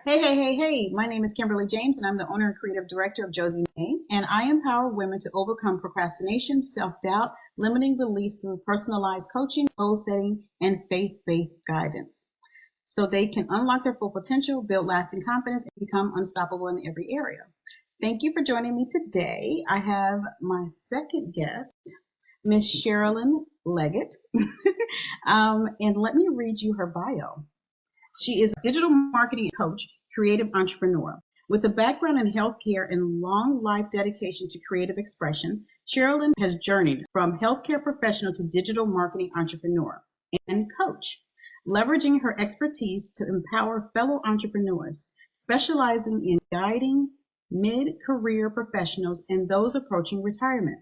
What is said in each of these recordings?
Hey. My name is Kimberly James, and I'm the owner and creative director of Josie May. And I empower women to overcome procrastination, self doubt, limiting beliefs through personalized coaching, goal setting, and faith based guidance so they can unlock their full potential, build lasting confidence, and become unstoppable in every area. Thank you for joining me today. I have my second guest, Miss Scherolyn Leggett. And let me read you her bio. She is a digital marketing coach, creative entrepreneur. With a background in healthcare and long life dedication to creative expression, Scherolyn has journeyed from healthcare professional to digital marketing entrepreneur and coach, leveraging her expertise to empower fellow entrepreneurs, specializing in guiding mid-career professionals and those approaching retirement.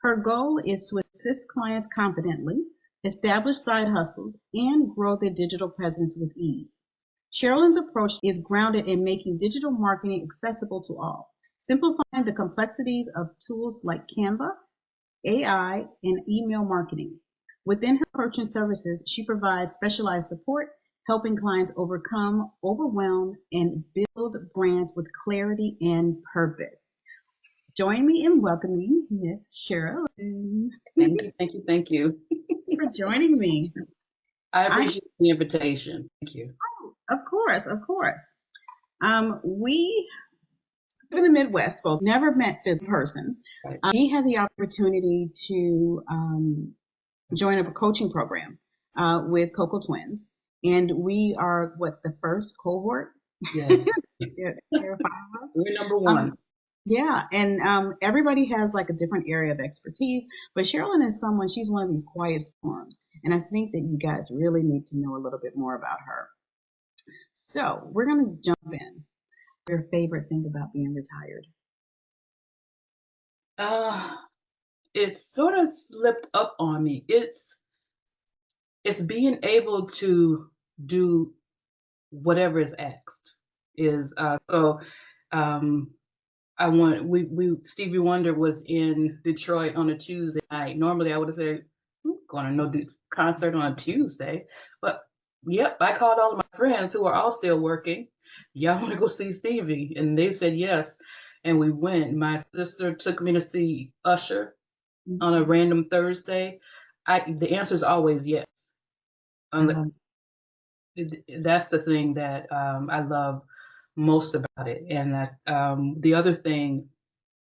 Her goal is to assist clients confidently, establish side hustles, and grow their digital presence with ease. Scherolyn's approach is grounded in making digital marketing accessible to all, simplifying the complexities of tools like Canva, AI, and email marketing. Within her coaching services, she provides specialized support, helping clients overcome overwhelm and build brands with clarity and purpose. Join me in welcoming Miss Scherolyn. Thank you. For joining me. I appreciate the invitation. Thank you. Of course. We live in the Midwest, both never met in person. Right. We had the opportunity to join up a coaching program with Coco Twins, and we are the first cohort. Yes. There are five of us. We're number one. Yeah, and everybody has like a different area of expertise, but Scherolyn is she's one of these quiet storms, and I think that you guys really need to know a little bit more about her. So we're going to jump in. Your favorite thing about being retired? It sort of slipped up on me. It's being able to do whatever is asked. Stevie Wonder was in Detroit on a Tuesday night. Normally I would have said, going to no concert on a Tuesday, but yep, I called all of my friends who are all still working. Y'all want to go see Stevie? And they said yes, and we went. My sister took me to see Usher on a random Thursday. The answer is always yes. That's the thing that I love most about it. And that the other thing,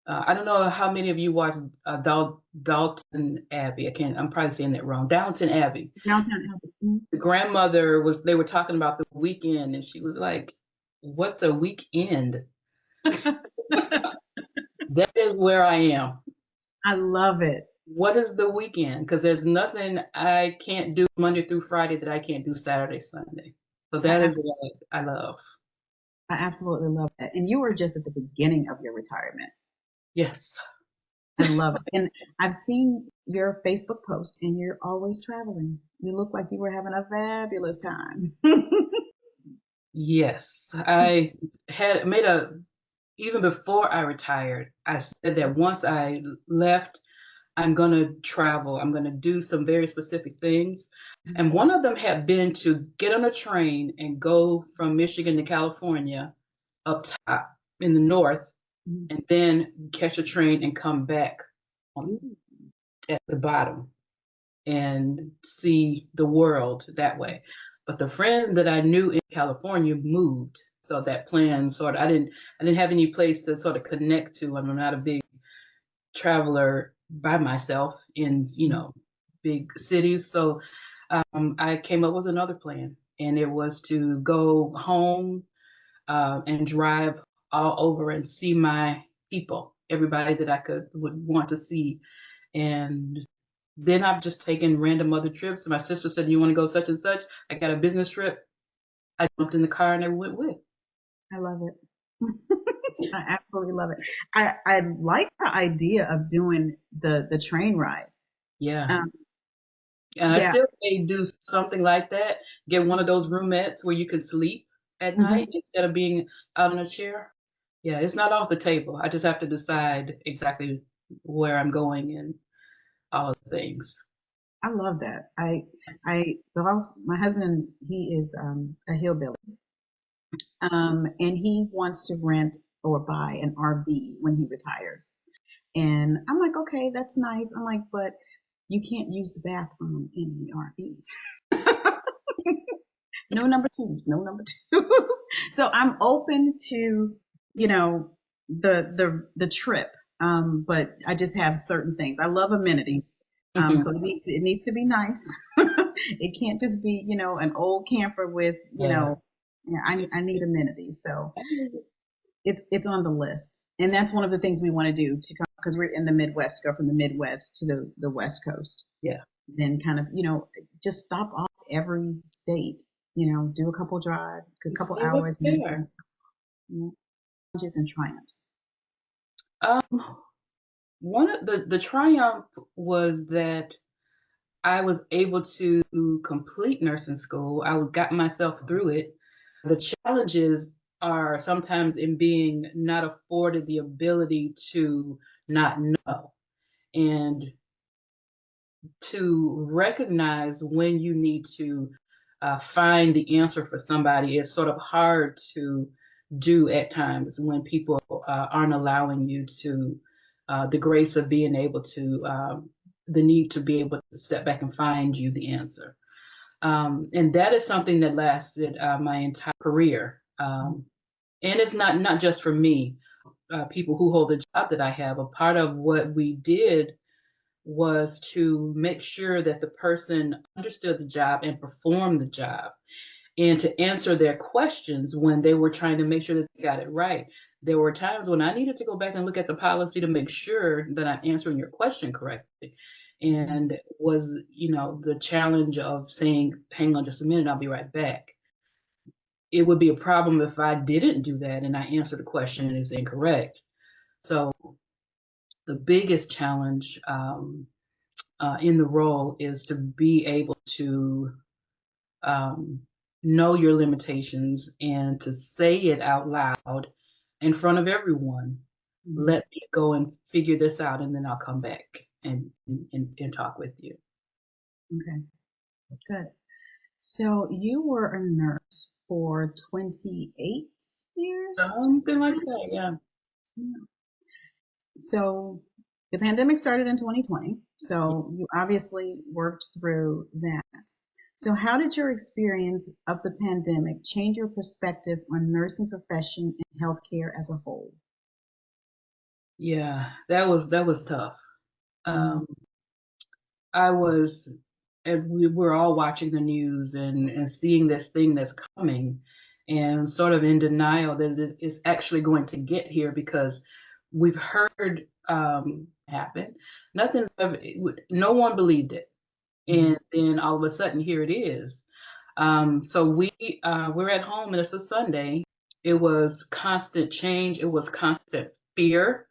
I don't know how many of you watched Dalton Abbey. I'm probably saying that wrong. Downton Abbey. Downtown Abbey. The grandmother they were talking about the weekend, and she was like, "What's a weekend?" That is where I am. I love it. What is the weekend? Because there's nothing I can't do Monday through Friday that I can't do Saturday, Sunday. So that is what I love. I absolutely love that. And you were just at the beginning of your retirement. Yes. I love it. And I've seen your Facebook post, and you're always traveling. You look like you were having a fabulous time. Yes. I had made even before I retired, I said that once I left, I'm going to travel. I'm going to do some very specific things. And one of them had been to get on a train and go from Michigan to California up top in the north, and then catch a train and come back at the bottom and see the world that way. But the friend that I knew in California moved. So that plan I didn't have any place to sort of connect to. I'm not a big traveler by myself in, big cities. So I came up with another plan, and it was to go home and drive all over and see my people, everybody that I would want to see. And then I've just taken random other trips. My sister said, "You want to go such and such?" I got a business trip. I jumped in the car and I went with. I love it. I absolutely love it. I like the idea of doing the train ride. Yeah. And I still may do something like that. Get one of those roomettes where you can sleep at night instead of being out in a chair. Yeah, it's not off the table. I just have to decide exactly where I'm going and all of the things. I love that. My husband, he is a hillbilly. And he wants to rent or buy an RV when he retires. And I'm like, okay, that's nice. I'm like, but you can't use the bathroom in the RV. No number twos, no number twos. So I'm open to, you know, the trip. But I just have certain things. I love amenities. Mhm. So it needs to be nice. It can't just be, an old camper with, Yeah. yeah, I need amenities. So it's on the list. And that's one of the things we want to do to come because we're in the Midwest, go from the Midwest to the West Coast. Yeah. Then kind of, just stop off every state, do a couple drive, a You couple see what's hours, and then there. challenges and triumphs. Um, one of the triumph was that I was able to complete nursing school. Got myself through it. The challenges are sometimes in being not afforded the ability to not know and to recognize when you need to find the answer for somebody is sort of hard to do at times when people aren't allowing you to the grace of being able to the need to be able to step back and find you the answer. And that is something that lasted my entire career. And it's not just for me, people who hold the job that I have. A part of what we did was to make sure that the person understood the job and performed the job and to answer their questions when they were trying to make sure that they got it right. There were times when I needed to go back and look at the policy to make sure that I'm answering your question correctly. And was, the challenge of saying, hang on just a minute, I'll be right back. It would be a problem if I didn't do that and I answered the question and it's incorrect. So the biggest challenge in the role is to be able to um, know your limitations and to say it out loud in front of everyone. Mm-hmm. Let me go and figure this out, and then I'll come back and talk with you. Okay, good. So you were a nurse for 28 years? Something like that, yeah. Yeah. So the pandemic started in 2020. So you obviously worked through that. So how did your experience of the pandemic change your perspective on nursing profession and healthcare as a whole? Yeah, that was tough. Mm-hmm. Um, I was, as we were all watching the news and seeing this thing that's coming, and sort of in denial that it is actually going to get here because we've heard happen. No one believed it, and then all of a sudden here it is. So we're at home and it's a Sunday. It was constant change. It was constant fear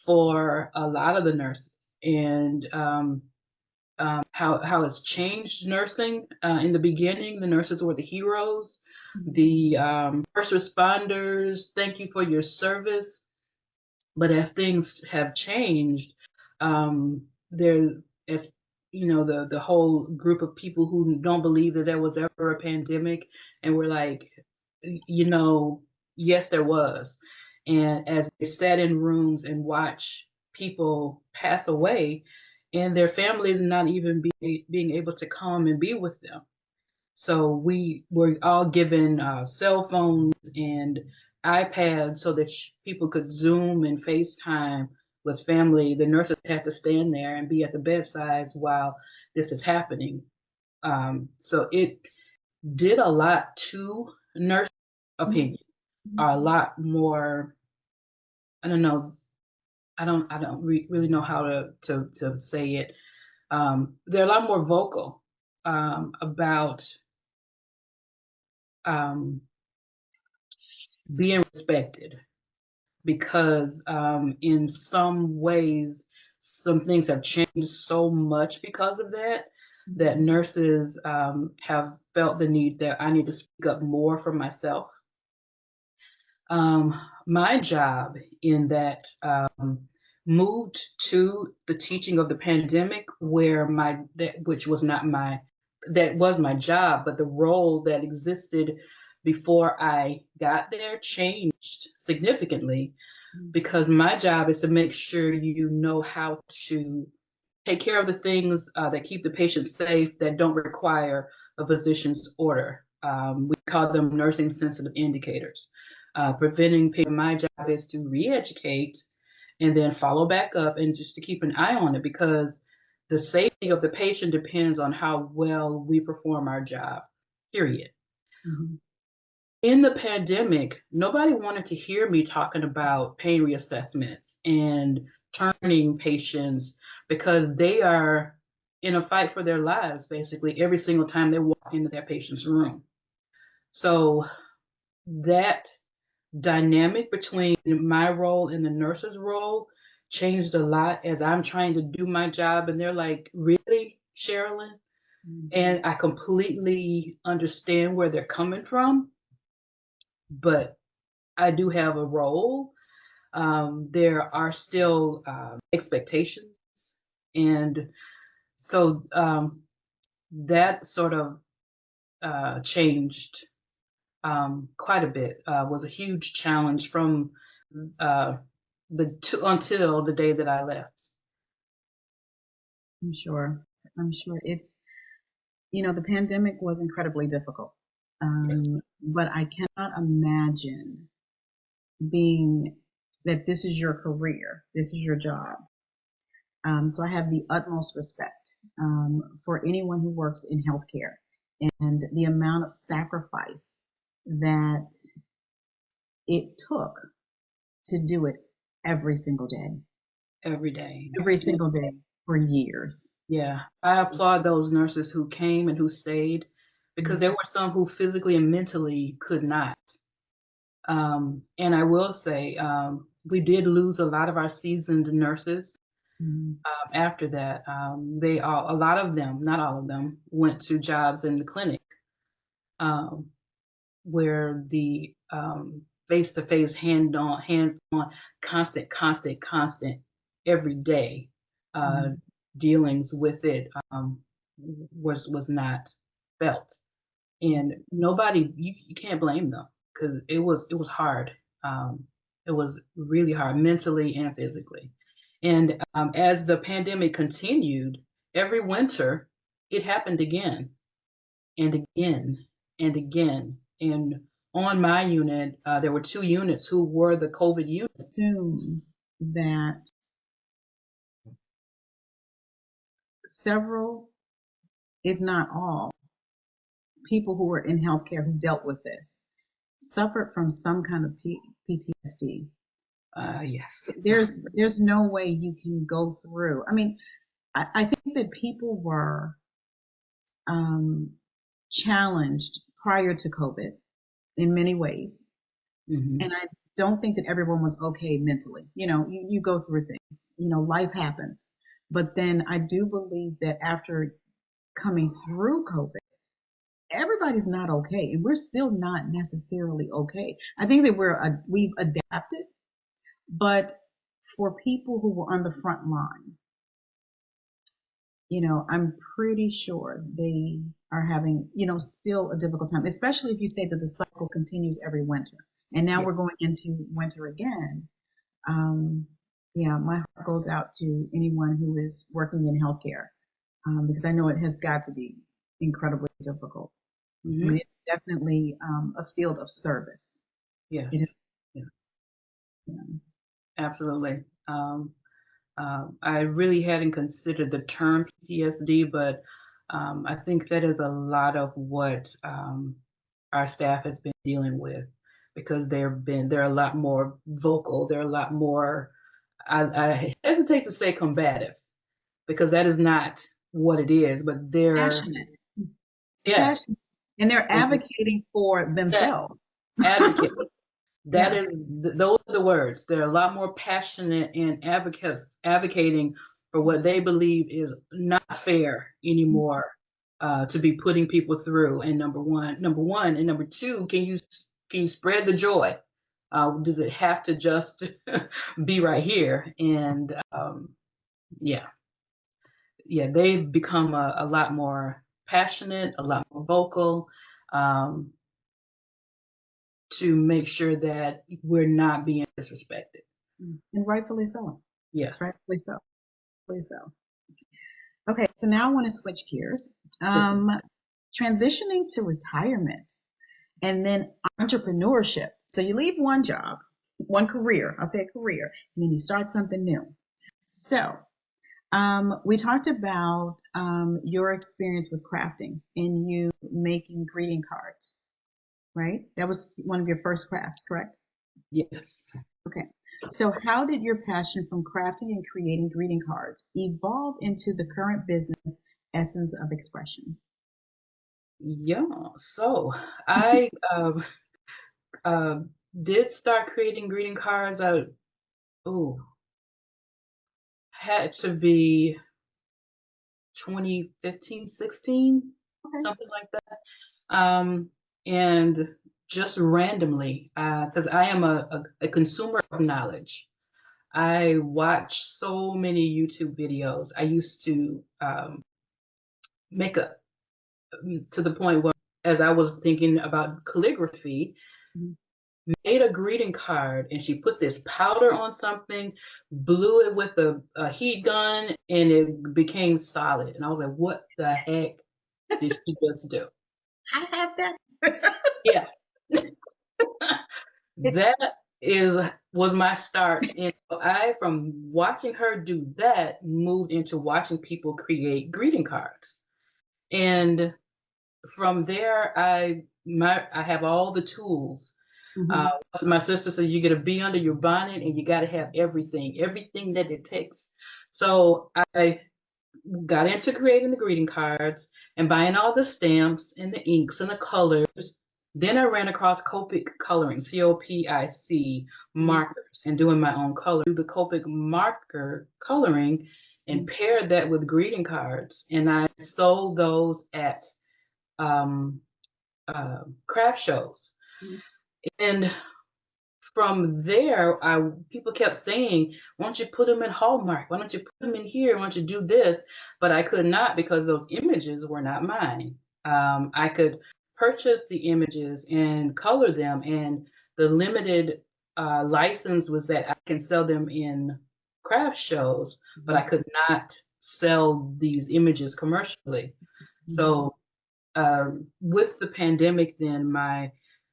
for a lot of the nurses, and how it's changed nursing. In the beginning, the nurses were the heroes, the first responders. Thank you for your service. But as things have changed, there, as the whole group of people who don't believe that there was ever a pandemic, and we're like, yes, there was. And as they sat in rooms and watched people pass away, and their families not even being able to come and be with them. So we were all given cell phones and iPads so that people could Zoom and FaceTime with family. The nurses had to stand there and be at the bedsides while this is happening. So it did a lot to nurse opinion, are a lot more. I don't know. I don't really know how to say it. They're a lot more vocal about um, being respected because in some ways some things have changed so much because of that nurses have felt the need that I need to speak up more for myself. My job in that moved to the teaching of the pandemic where which was not my that was my job, but the role that existed before I got there changed significantly, because my job is to make sure you know how to take care of the things that keep the patient safe, that don't require a physician's order. We call them nursing sensitive indicators. Preventing people, my job is to re-educate and then follow back up and just to keep an eye on it, because the safety of the patient depends on how well we perform our job, period. Mm-hmm. In the pandemic, nobody wanted to hear me talking about pain reassessments and turning patients, because they are in a fight for their lives basically every single time they walk into their patient's room. So that dynamic between my role and the nurse's role changed a lot as I'm trying to do my job. And they're like, really, Scherolyn? Mm-hmm. And I completely understand where they're coming from, but I do have a role. There are still expectations. And so that sort of changed quite a bit, was a huge challenge from uh, until the day that I left. I'm sure. I'm sure it's, the pandemic was incredibly difficult. Yes. But I cannot imagine being that this is your career, this is your job. So I have the utmost respect for anyone who works in healthcare, and the amount of sacrifice that it took to do it every single day, Every day. every single day for years. Yeah, I applaud those nurses who came and who stayed, because there were some who physically and mentally could not. And I will say, we did lose a lot of our seasoned nurses Mhm. after that. A lot of them, not all of them, went to jobs in the clinic, um, where the face-to-face, hands-on, constant, every day Mhm. dealings with it was not felt. And nobody, you can't blame them, because it was hard. It was really hard mentally and physically. And as the pandemic continued, every winter it happened again and again and again. And on my unit, there were 2 units who were the COVID units. Assume that several, if not all, people who were in healthcare who dealt with this suffered from some kind of PTSD. Yes. There's no way you can go through. I mean, I think that people were um, challenged prior to COVID in many ways, Hmm. and I don't think that everyone was okay mentally. You go through things. Life happens, but then I do believe that after coming through COVID, everybody's not okay, and we're still not necessarily okay. I think that we've adapted, but for people who were on the front line, I'm pretty sure they are having, still a difficult time, especially if you say that the cycle continues every winter. And now Yeah. we're going into winter again. Um, yeah, my heart goes out to anyone who is working in healthcare, because I know it has got to be incredibly difficult. I Hmm. mean, it's definitely a field of service. It is. Yes. Yeah. Yeah. Absolutely. I really hadn't considered the term PTSD, but I think that is a lot of what our staff has been dealing with, because they're a lot more vocal. They're a lot more, I hesitate to say combative, because that is not what it is, but Passionate. yes, Passionate. And they're advocating for that themselves. advocate. That Yeah. is, those are the words. They're a lot more passionate and advocating for what they believe is not fair anymore, to be putting people through. And number one, and number two, can you spread the joy? Does it have to just be right here? And yeah, yeah, they've become a lot more passionate, a lot more vocal. Um, to make sure that we're not being disrespected. And rightfully so. Yes. Rightfully so. Rightfully so. Okay, so now I want to switch gears. Transitioning to retirement and then entrepreneurship. So you leave one job, one career, I'll say a career, and then you start something new. So we talked about your experience with crafting and you making greeting cards, right? That was one of your first crafts, correct? Yes. Okay. So how did your passion from crafting and creating greeting cards evolve into the current business Essence of Expression? Yeah. So I uh, did start creating greeting cards. Oh, had to be 2015, 16, Okay. something like that. And just randomly, because I am a consumer of knowledge. I watch so many YouTube videos. I used to make a to the point where, as I was thinking about calligraphy, Mhm. made a greeting card and she put this powder on something, blew it with a heat gun, and it became solid. And I was like, what the heck did she just do? I have that. Yeah. That is was my start. And so I, from watching her do that, moved into watching people create greeting cards. And from there, I have all the tools. Uh, Mhm. my sister said you get a bee under your bonnet and you got to have everything that it takes. So I got into creating the greeting cards and buying all the stamps and the inks and the colors. Then I ran across Copic coloring, COPIC Mhm. markers, and doing my own color. Do the Copic marker coloring and Mhm. paired that with greeting cards. And I sold those at um, craft shows. Mhm. And from there, people kept saying, "Why don't you put them in Hallmark? Why don't you put them in here? Why don't you do this?" But I could not because those images were not mine. I could purchase the images and color them, and the limited license was that I can sell them in craft shows, but I could not sell these images commercially. Mhm. So with the pandemic, then my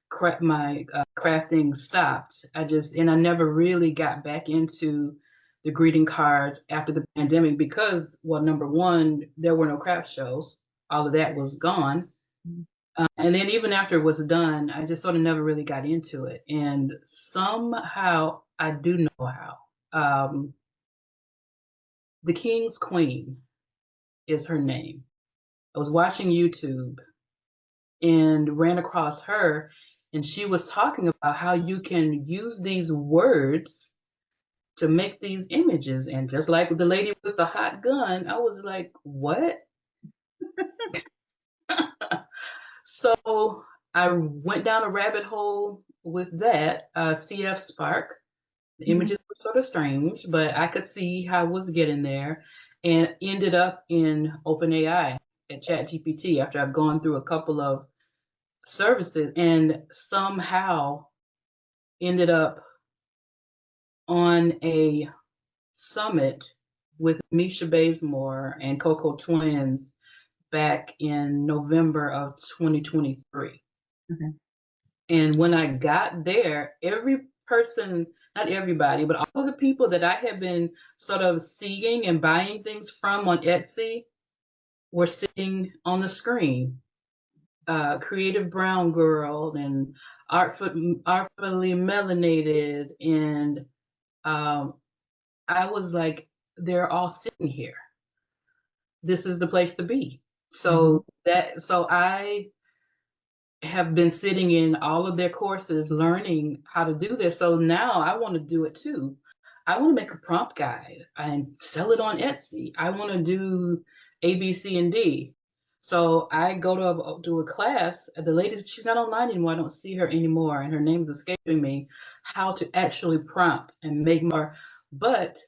crafting stopped. I never really got back into the greeting cards after the pandemic because, well, number one, there were no craft shows. All of that was gone. Mhm. And then even after it was done, I just sort of never really got into it. And somehow, I do know how. The King's Queen is her name. I was watching YouTube and ran across her, and she was talking about how you can use these words to make these images. And just like the lady with the hot gun, I was like, what? So I went down a rabbit hole with that, CF Spark. The Mhm. images were sort of strange, but I could see how I was getting there, and ended up in OpenAI at ChatGPT after I've gone through a couple of services, and somehow ended up on a summit with Misha Bazemore and Coco Twins back in November of 2023. Okay. And when I got there, every person, not everybody, but all of the people that I had been sort of seeing and buying things from on Etsy were sitting on the screen. Creative Brown Girl and Artfully Melanated, and um, I was like, they're all sitting here. This is the place to be. Mhm. So I have been sitting in all of their courses learning how to do this. So now I want to do it too. I want to make a prompt guide and sell it on Etsy. I want to do A, B, C, and D. So I go to a class. The lady, she's not online anymore. I don't see her anymore, and her name is escaping me. How to actually prompt and make more, but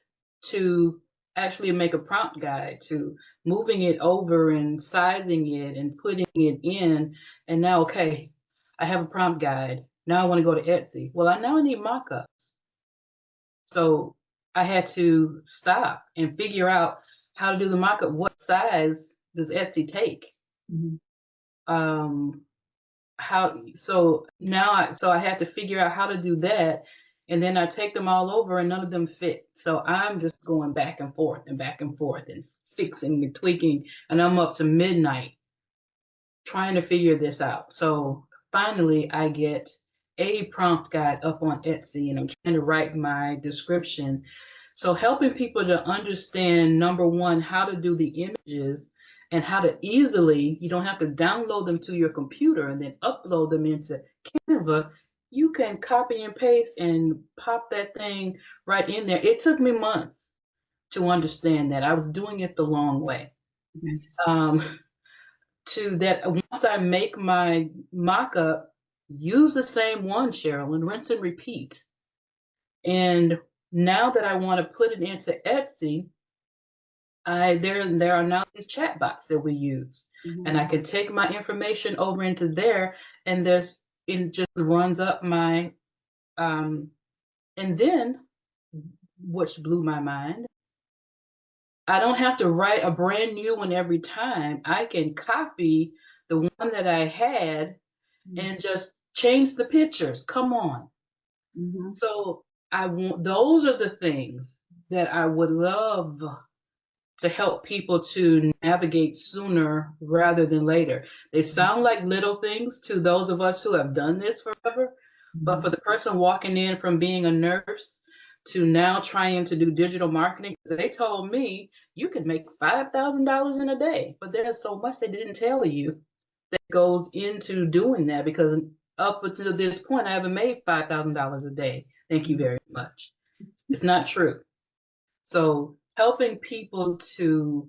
to actually make a prompt guide, to moving it over and sizing it and putting it in. And now, okay, I have a prompt guide. Now I want to go to Etsy. Well, I need mock-ups. So I had to stop and figure out how to do the mock-up. What size does Etsy take? Mhm. Um, how so now I had to figure out how to do that, and then I take them all over and none of them fit. So I'm just going back and forth and back and forth and fixing and tweaking, and I'm up to midnight trying to figure this out. So finally, I get a prompt guide up on Etsy and I'm trying to write my description. So helping people to understand, number one, how to do the images and how to easily, you don't have to download them to your computer and then upload them into Canva. You can copy and paste and pop that thing right in there. It took me months to understand that. I was doing it the long way. Okay. To that, once I make my mock-up, use the same one, Scherolyn, rinse and repeat. And now that I want to put it into Etsy, there are now these chat bots that we use. And I can take my information over into there and it just runs up my and then which blew my mind, I don't have to write a brand new one every time. I can copy the one that I had and just change the pictures. Come on. Mm-hmm. So those are the things that I would love to help people to navigate sooner rather than later. They sound like little things to those of us who have done this forever, but for the person walking in from being a nurse to now trying to do digital marketing, they told me you could make $5,000 in a day, but there's so much they didn't tell you that goes into doing that, because up until this point, I haven't made $5,000 a day. Thank you very much. It's not true. So helping people to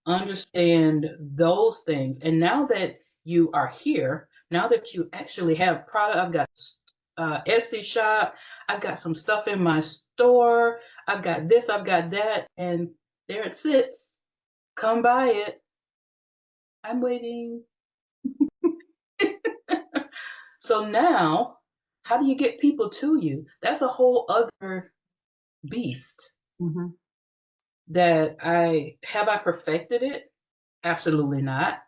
understand those things. And now that you are here, now that you actually have product, I've got Etsy shop, I've got some stuff in my store, I've got this, I've got that, and there it sits. Come buy it. I'm waiting. So now, how do you get people to you? That's a whole other beast. Mm-hmm. That I perfected it? Absolutely not.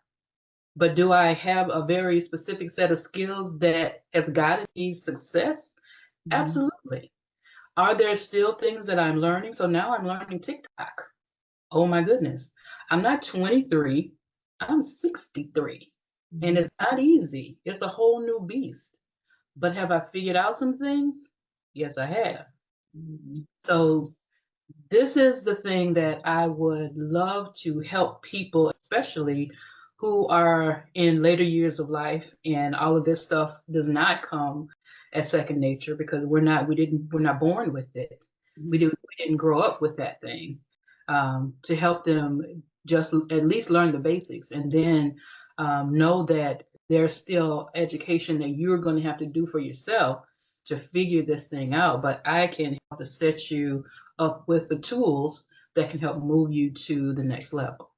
But do I have a very specific set of skills that has gotten me success? Mm-hmm. Absolutely. Are there still things that I'm learning? So now I'm learning TikTok. Oh my goodness. I'm not 23, I'm 63. And it's not easy. It's a whole new beast. But have I figured out some things? Yes, I have. Mm-hmm. So this is the thing that I would love to help people, especially who are in later years of life, and all of this stuff does not come as second nature, because we're not born with it. We didn't grow up with that thing. To help them just at least learn the basics, and then know that there's still education that you're going to have to do for yourself to figure this thing out. But I can help to set you up with the tools that can help move you to the next level.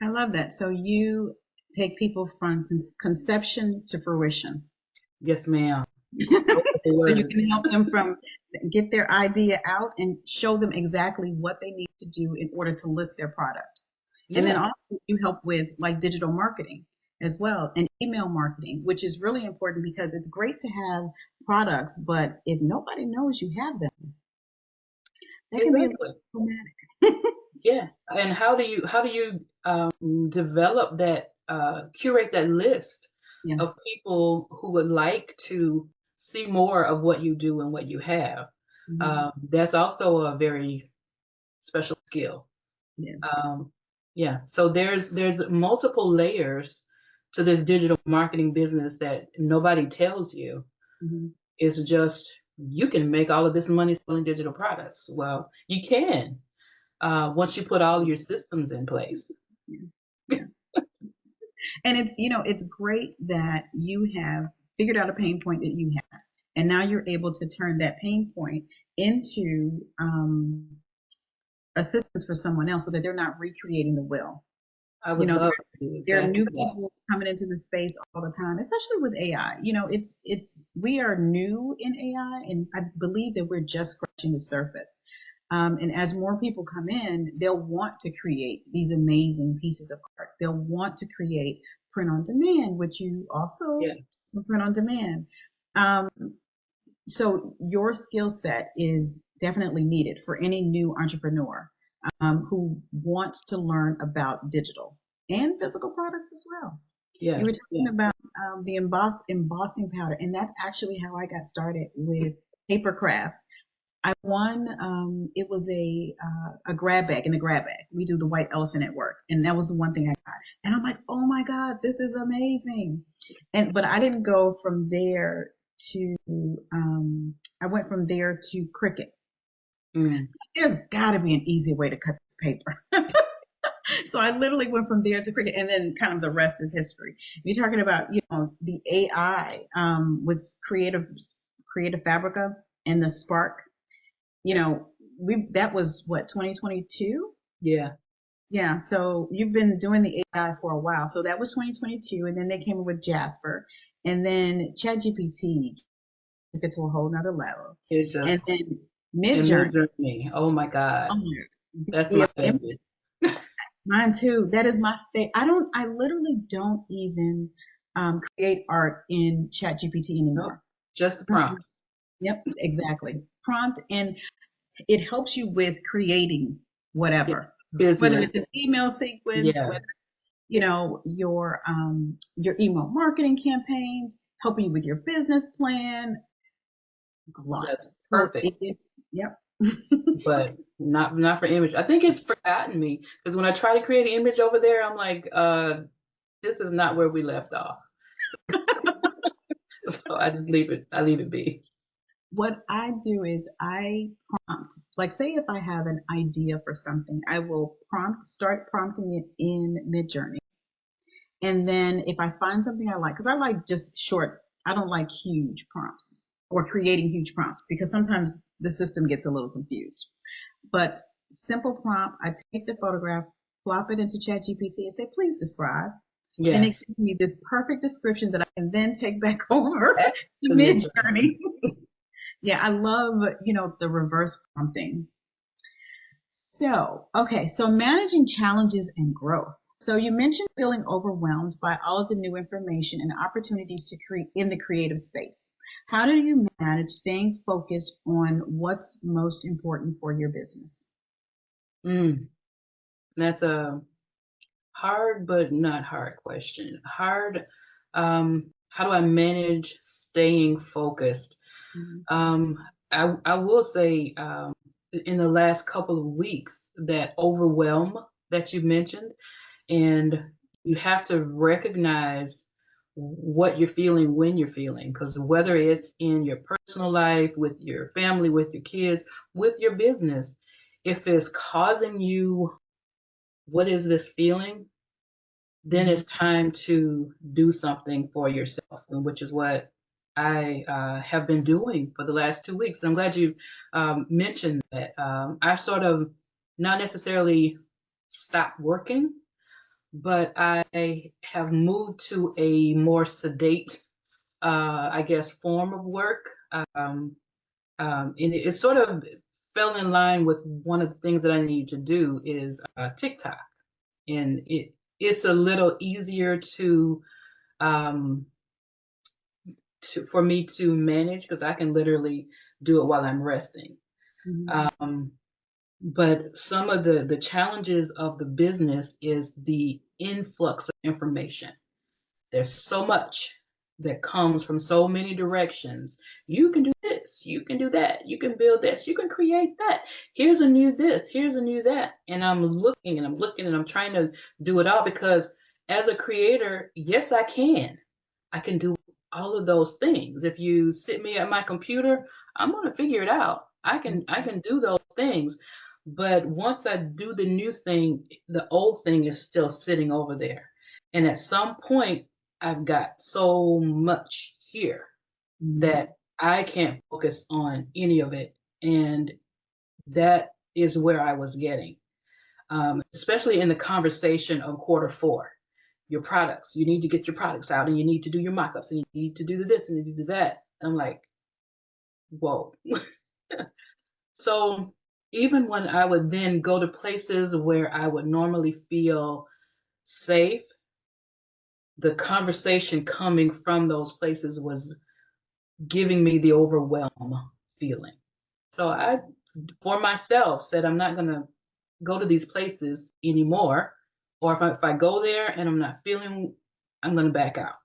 I love that. So you take people from conception to fruition. Yes, ma'am. Those are the So you can words. help them from get their idea out and show them exactly what they need to do in order to list their product. And then Yeah, also you help with like digital marketing as well and email marketing, which is really important because it's great to have products, but if nobody knows you have them, that can be a exactly. little problematic. Yeah. And how do you develop that, curate that list Yeah. of people who would like to see more of what you do and what you have? Mhm. That's also a very special skill. Yes. Um, yeah, so there's multiple layers to this digital marketing business that nobody tells you. Mhm. It's just you can make all of this money selling digital products. Well, you can, once you put all your systems in place. Yeah. Yeah. And it's great that you have figured out a pain point that you have, and now you're able to turn that pain point into assistance for someone else so that they're not recreating the wheel. I You would know, love to do there are exactly new that. people coming into the space all the time, especially with AI. You know, it's we are new in AI, and I believe that we're just scratching the surface. And as more people come in, they'll want to create these amazing pieces of art. They'll want to create print on demand, which you also Yeah. some print on demand. Um, so your skill set is definitely needed for any new entrepreneur who wants to learn about digital and physical products as well. You were Yes. talking Yeah. about the embossing powder, and that's actually how I got started with paper crafts. I won. It was a grab bag in a grab bag. We do the white elephant at work, and that was the one thing I got. And I'm like, oh my god, this is amazing. And but I didn't go from there to. I went from there to Cricut. Mm. There's got to be an easy way to cut this paper. So I literally went from there to Cricut, and then kind of the rest is history. You're talking about, you know, the AI with Creative Fabrica and the Spark. You know, we that was what 2022. Yeah. Yeah, so you've been doing the AI for a while. So that was 2022, and then they came up with Jasper, and then ChatGPT took it to a whole nother level, It and just then and Midjourney. Midjourney. Oh my God. Oh, That's my the favorite. mine too. That is my favorite. I literally don't even create art in ChatGPT Nope. anymore. Just the Mm-mm. prompt. Yep, exactly. Prompt, and it helps you with creating Yeah. whatever, whether Business. it's an email sequence, Yeah. whether you know your email marketing campaigns, helping you with your business plan, a lot. That's So perfect. yep. But not for image. I think it's forgotten me because when I try to create an image over there, I'm like, this is not where we left off. So I just leave it. I leave it be. What I do is I prompt, like say if I have an idea for something, I will start prompting it in Midjourney. And then if I find something I like, because I like just short, I don't like huge prompts or creating huge prompts because sometimes the system gets a little confused. But simple prompt, I take the photograph, plop it into ChatGPT and say, please describe. And it Yes. gives me this perfect description that I can then take back over to The Midjourney. Midjourney. Yeah, I love, you know, the reverse prompting. So, okay, so managing challenges and growth. So you mentioned feeling overwhelmed by all of the new information and opportunities to create in the creative space. How do you manage staying focused on what's most important for your business? Mm, that's a hard but not hard question. Hard. How do I manage staying focused? Mhm. Um, I will say in the last couple of weeks that overwhelm that you mentioned, and you have to recognize what you're feeling when you're feeling, because whether it's in your personal life, with your family, with your kids, with your business, if it's causing you what is this feeling, then Mhm. it's time to do something for yourself, and which is what I have been doing for the last 2 weeks. I'm glad you mentioned that. I've sort of not necessarily stopped working, but I have moved to a more sedate, I guess, form of work. And it sort of fell in line with one of the things that I need to do is TikTok, and it's a little easier um, for me to manage because I can literally do it while I'm resting. Mhm. Um, but some of the challenges of the business is the influx of information. There's so much that comes from so many directions. You can do this, you can do that, you can build this, you can create that. Here's a new this, here's a new that. And I'm looking and I'm trying to do it all because as a creator, yes, I can. I can do all of those things. If you sit me at my computer, I'm going to figure it out. I can do those things. But once I do the new thing, the old thing is still sitting over there. And at some point, I've got so much here Mhm. that I can't focus on any of it. And that is where I was getting. especially in the conversation of quarter 4. Your products, you need to get your products out, and you need to do your mock-ups, and you need to do this and you need to do that. And I'm like, whoa. So even when I would then go to places where I would normally feel safe, the conversation coming from those places was giving me the overwhelm feeling. So I, for myself, said I'm not going to go to these places anymore. Or if I go there and I'm not feeling, I'm going to back out,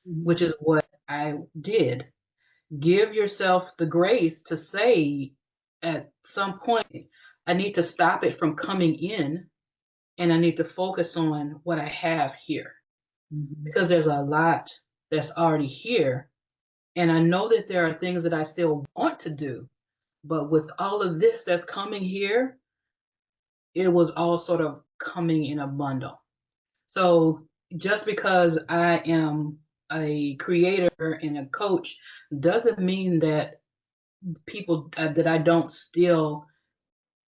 which is what I did. Give yourself the grace to say at some point, I need to stop it from coming in, and I need to focus on what I have here, because there's a lot that's already here. And I know that there are things that I still want to do, but with all of this that's coming here, it was all sort of coming in a bundle. So just because I am a creator and a coach doesn't mean that people that I don't still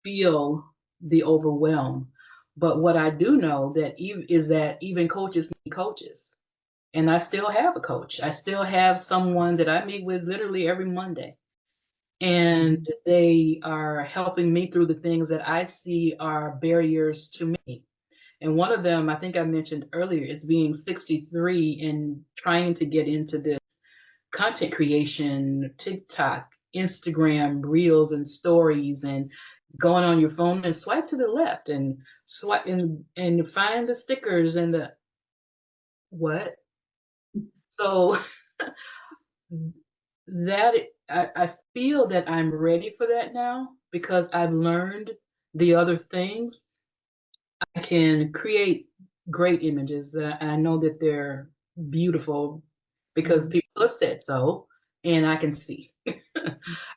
feel the overwhelm. But what I do know is that even coaches need coaches. And I still have a coach. I still have someone that I meet with literally every Monday. And they are helping me through the things that I see are barriers to me. And one of them, I think I mentioned earlier, is being 63 and trying to get into this content creation, TikTok, Instagram, reels and stories, and going on your phone and swipe to the left and swipe and find the stickers and the what. So that I feel that I'm ready for that now, because I've learned the other things. I can create great images that I know that they're beautiful because people have said so, and I can see.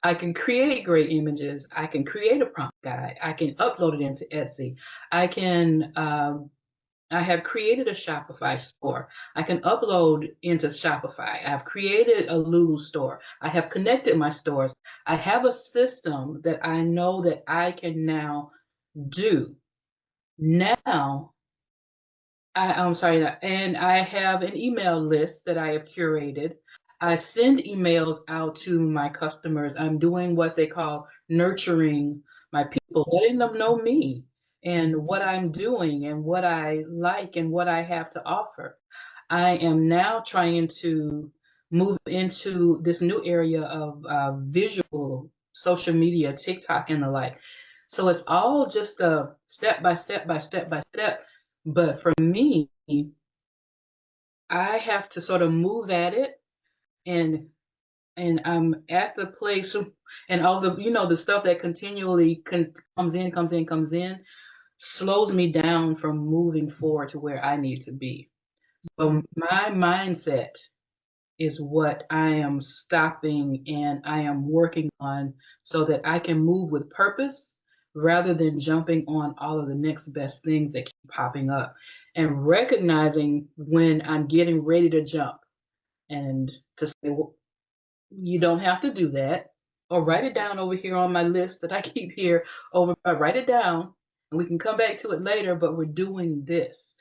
I can create great images. I can create a prompt guide. I can upload it into Etsy. I have created a Shopify store. I can upload into Shopify. I've created a Lulu store. I have connected my stores. I have a system that I know that I can now do. Now, I'm sorry, and I have an email list that I have curated. I send emails out to my customers. I'm doing what they call nurturing my people, letting them know me and what I'm doing and what I like and what I have to offer. I am now trying to move into this new area of visual social media, TikTok and the like. So it's all just a step by step by step by step. But for me, I have to sort of move at it, and I'm at the place, and all the the stuff that continually comes in, slows me down from moving forward to where I need to be. So my mindset is what I am stopping and I am working on, so that I can move with purpose rather than jumping on all of the next best things that keep popping up, and recognizing when I'm getting ready to jump, and to say, well, you don't have to do that, or write it down over here on my list that I keep here over. Write it down and we can come back to it later, but we're doing this.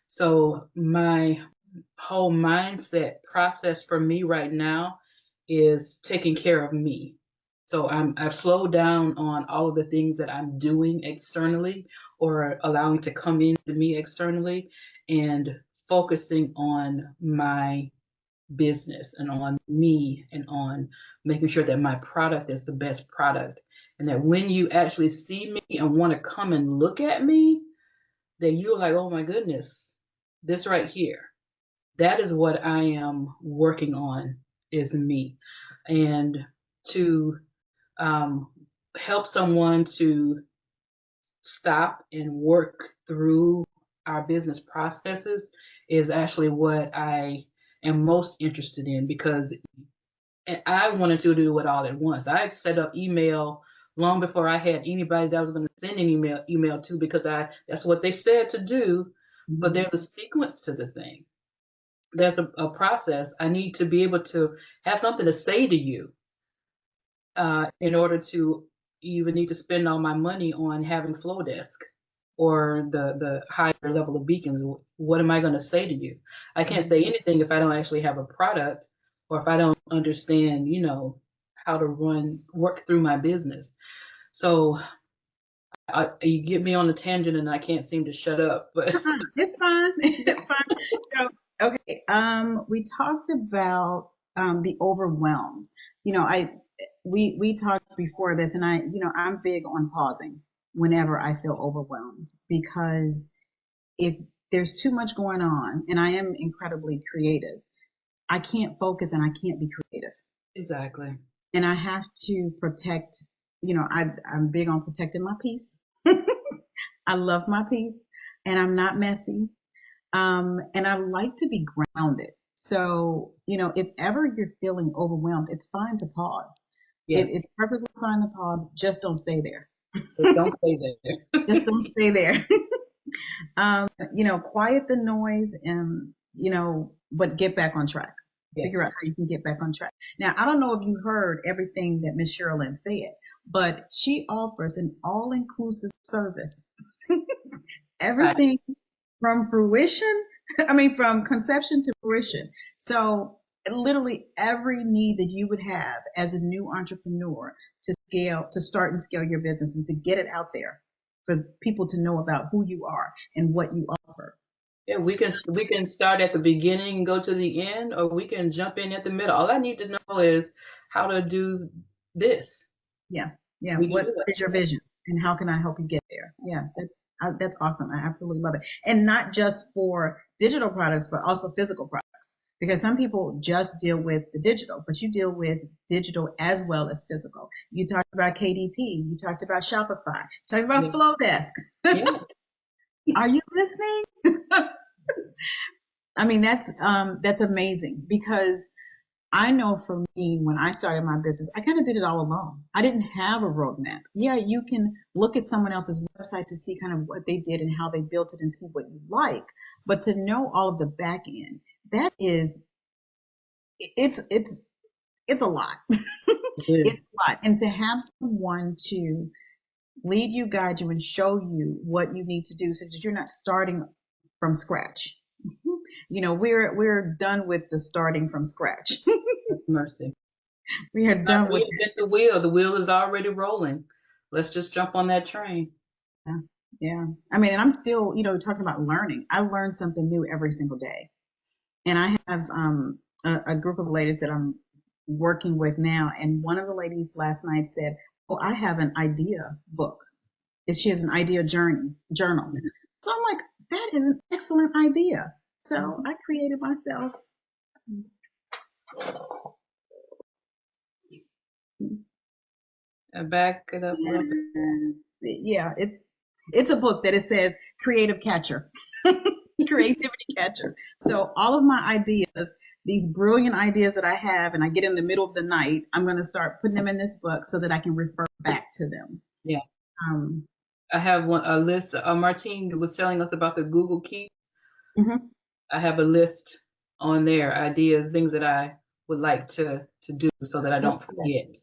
So my whole mindset process for me right now is taking care of me. So I've slowed down on all of the things that I'm doing externally or allowing to come into me externally, and focusing on my business and on me and on making sure that my product is the best product, and that when you actually see me and want to come and look at me, that you're like, oh my goodness, this right here, that is what I am working on, is me. And to help someone to stop and work through our business processes is actually what I am most interested in, because I wanted to do it all at once. I set up email long before I had anybody that I was going to send an email to, because that's what they said to do. But there's a sequence to the thing. There's a process. I need to be able to have something to say to you in order to even need to spend all my money on having Flowdesk. or the higher level of beacons, what am I going to say to you? I can't say anything if I don't actually have a product, or if I don't understand, how to work through my business. So you get me on a tangent and I can't seem to shut up, but It's fine. It's fine. So, okay, we talked about the overwhelmed. You know, we talked before this, and I'm big on pausing whenever I feel overwhelmed, because if there's too much going on, and I am incredibly creative, I can't focus and I can't be creative. exactly. And I have to protect, I'm big on protecting my peace. I love my peace, and I'm not messy. And I like to be grounded. So, if ever you're feeling overwhelmed, it's fine to pause. It's Yes. perfectly fine to pause. Just don't stay there. Just don't say that. Just don't stay there. Quiet the noise and, but get back on track. Figure out Yes. how you can get back on track. Now, I don't know if you heard everything that Miss Scherolyn said, but she offers an all-inclusive service. I, Everything from fruition, from conception to fruition. So, literally every need that you would have as a new entrepreneur to start and scale your business and to get it out there for people to know about who you are and what you offer. yeah, we can start at the beginning and go to the end, or we can jump in at the middle. All I need to know is how to do this. Yeah, yeah. We can What do is your vision, and how can I help you get there? Yeah, that's awesome. I absolutely love it, and not just for digital products, but also physical products. Because some people just deal with the digital, but you deal with digital as well as physical. You talked about KDP. You talked about Shopify. You talked about that. Flowdesk. Yeah. Are you listening? That's amazing, because I know for me, when I started my business, I kind of did it all alone. I didn't have a roadmap. Yeah, you can look at someone else's website to see kind of what they did and how they built it and see what you like. But to know all of the back end, that is, it's a lot. It It's is. a lot. And to have someone to lead you, guide you, and show you what you need to do so that you're not starting from scratch. We're done with the starting from scratch. Mercy. We are It's not done with reinvent the wheel. The wheel is already rolling. Let's just jump on that train. that. Yeah. And I'm still, talking about learning. I learn something new every single day. And I have a group of ladies that I'm working with now. And one of the ladies last night said, "Oh, I have an idea book." She has an idea journal. So I'm like, that is an excellent idea. So Mhm. I created myself. And back it up a little bit. Yeah, it's a book that it says creative catcher, creativity catcher. So all of my ideas, these brilliant ideas that I have, and I get in the middle of the night, I'm going to start putting them in this book so that I can refer back to them. Yeah. Um, I have a list. Martine was telling us about the Google Keep. mhm. I have a list on there, ideas, things that I would like to do so that I That's don't good. forget.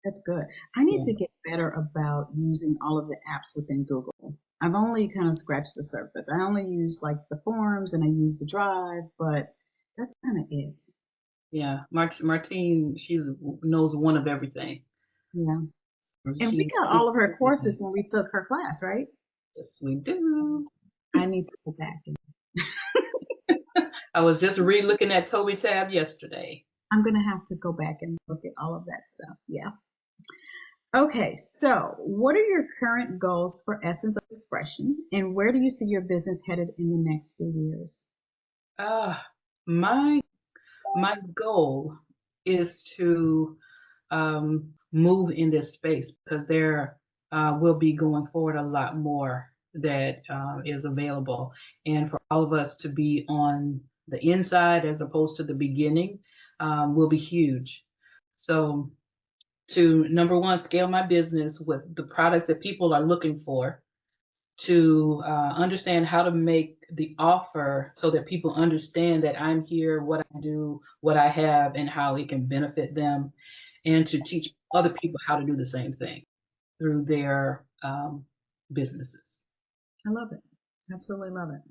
That's good. I need Yeah. to get better about using all of the apps within Google. I've only kind of scratched the surface. I only use like the forms and I use the drive, but that's kind of it. Yeah. Martine, she's knows one of everything. Yeah. And we She's got all of her courses when we took her class, right? yes, we do. I need to go back and I was just re-looking at Toby Tab yesterday. I'm gonna have to go back and look at all of that stuff. Yeah. Okay, so what are your current goals for Essence of Expression, and where do you see your business headed in the next few years? Uh, my my goal is to move in this space because there will be going forward a lot more that is available. And for all of us to be on the inside as opposed to the beginning will be huge. So, to number one, scale my business with the products that people are looking for, to understand how to make the offer so that people understand that I'm here, what I do, what I have, and how it can benefit them, and to teach other people how to do the same thing through their businesses. I love it. Absolutely love it.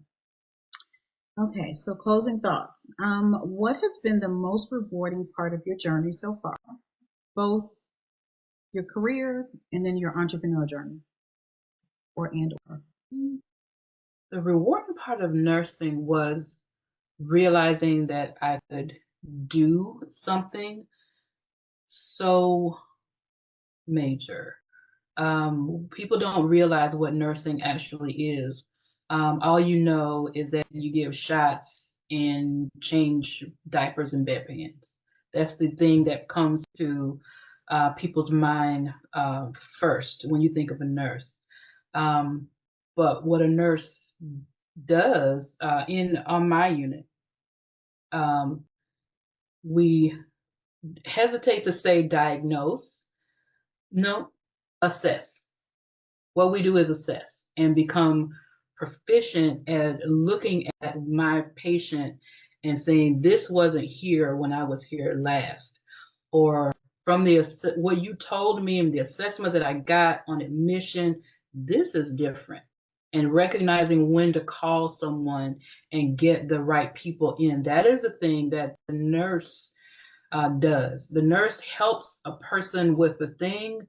Okay, so closing thoughts. What has been the most rewarding part of your journey so far, both your career and then your entrepreneur journey, or? The rewarding part of nursing was realizing that I could do something so major. People don't realize what nursing actually is. All you know is that you give shots and change diapers and bedpans. That's the thing that comes to people's mind first when you think of a nurse. Um, but what a nurse does in on my unit, um, we hesitate to say diagnose. No, assess. What we do is assess and become proficient at looking at my patient and saying, this wasn't here when I was here last. Or from what you told me and the assessment that I got on admission, this is different. And recognizing when to call someone and get the right people in. That is a thing that the nurse does. The nurse helps a person with the thing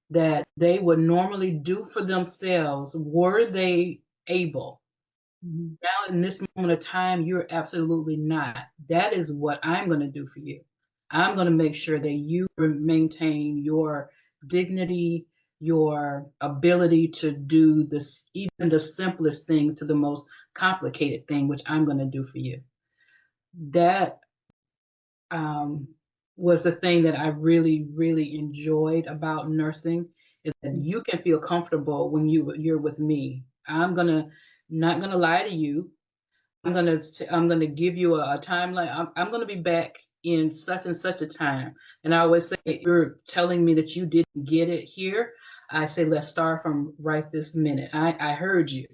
that they would normally do for themselves were they able. Mhm. Now, in this moment of time, you're absolutely not. That is what I'm going to do for you. I'm going to make sure that you maintain your dignity, your ability to do this, even the simplest things to the most complicated thing, which I'm going to do for you. That um, was the thing that I really, really enjoyed about nursing is that you can feel comfortable when you're with me. I'm gonna not gonna lie to you. I'm gonna give you a timeline. I'm gonna be back in such and such a time. And I always say, if you're telling me that you didn't get it here, I say let's start from right this minute. I heard you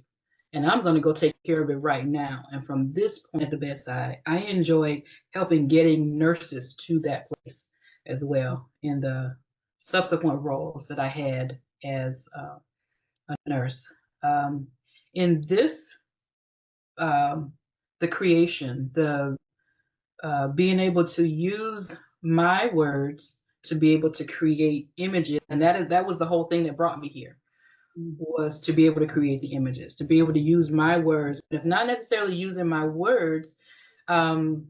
and I'm going to go take care of it right now. And from this point at the bedside, I enjoy helping getting nurses to that place as well in the subsequent roles that I had as a nurse. Um, in this, um, the creation, the being able to use my words to be able to create images, and that was the whole thing that brought me here was to be able to create the images, to be able to use my words. If not necessarily using my words, um,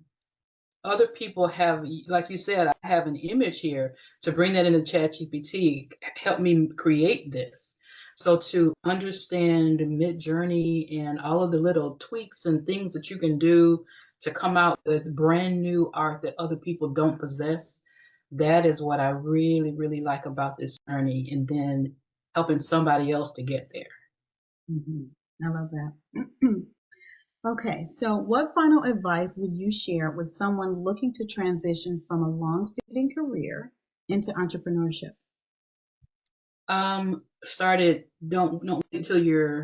other people have, like you said, I have an image here to bring that into ChatGPT, help me create this. So to understand mid-journey and all of the little tweaks and things that you can do to come out with brand new art that other people don't possess, that is what I really, really like about this journey. And then helping somebody else to get there. Mhm. I love that. Okay, so what final advice would you share with someone looking to transition from a long-standing career into entrepreneurship? Started, don't wait until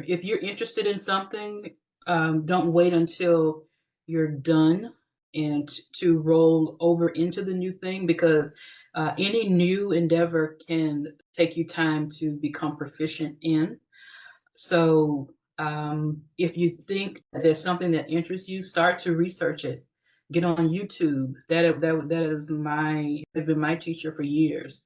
if you're interested in something, don't wait until you're done and to roll over into the new thing because any new endeavor can take you time to become proficient in. So if you think that there's something that interests you, start to research it. Get on YouTube. That is has been my teacher for years,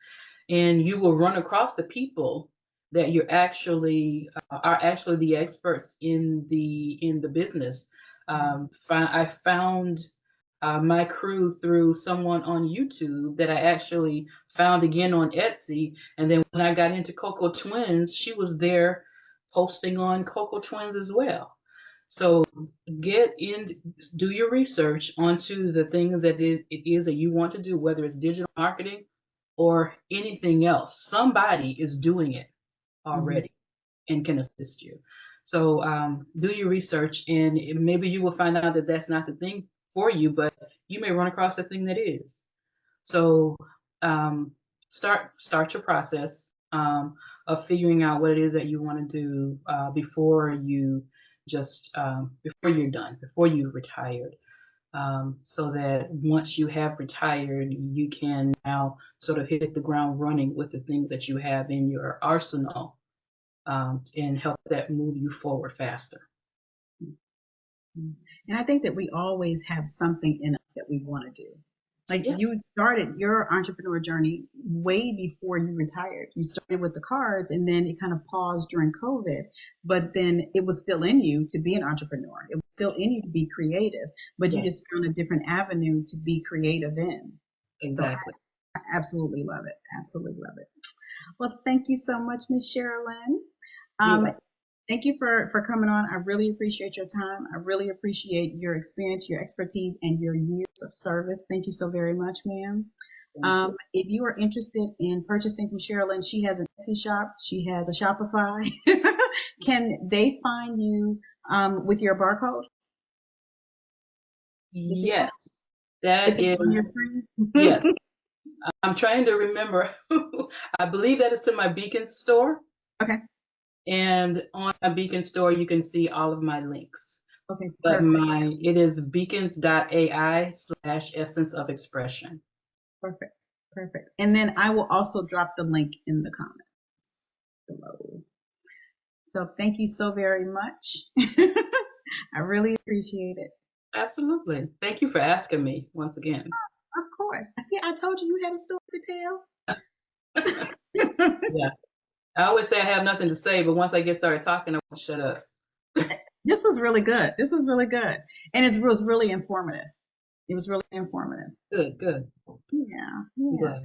and you will run across the people that you're actually are actually the experts in the business. I found my crew through someone on YouTube that I actually found again on Etsy. And then when I got into Coco Twins, she was there posting on Coco Twins as well. So get in, do your research onto the thing that it is that you want to do, whether it's digital marketing or anything else. Somebody is doing it Mhm. already and can assist you. So do your research, and maybe you will find out that that's not the thing for you, but you may run across the thing that is. So um, start your process of figuring out what it is that you want to do before you before you're done, before you've retired. So that once you have retired, you can now sort of hit the ground running with the things that you have in your arsenal and help that move you forward faster. And I think that we always have something in us that we want to do. Like Yeah. you started your entrepreneur journey way before you retired. You started with the cards and then it kind of paused during COVID, but then it was still in you to be an entrepreneur. It was still in you to be creative, but you Yes, just found a different avenue to be creative in. So exactly. I absolutely love it. Absolutely love it. Well, thank you so much, Miss Scherolyn. You Um, Thank you for coming on. I really appreciate your time. I really appreciate your experience, your expertise, and your years of service. Thank you so very much, ma'am. thank you. If you are interested in purchasing from Scherolyn, she has an Etsy shop. She has a Shopify. Can they find you with your barcode? Yes, Is that it is, on your screen? yes. I'm trying to remember. I believe that is to my Beacon store. Okay. And on my Beacon store, you can see all of my links. Okay. But Perfect. it is beacons.ai/essence of expression. Perfect. Perfect. And then I will also drop the link in the comments below. So thank you so very much. I really appreciate it. Absolutely. Thank you for asking me once again. Of course. I see. I told you you had a story to tell. Yeah. I always say I have nothing to say, but once I get started talking, I want to shut up. This was really good. This was really good. And it was really informative. It was really informative. Good, good. Yeah. I'm Yeah. glad.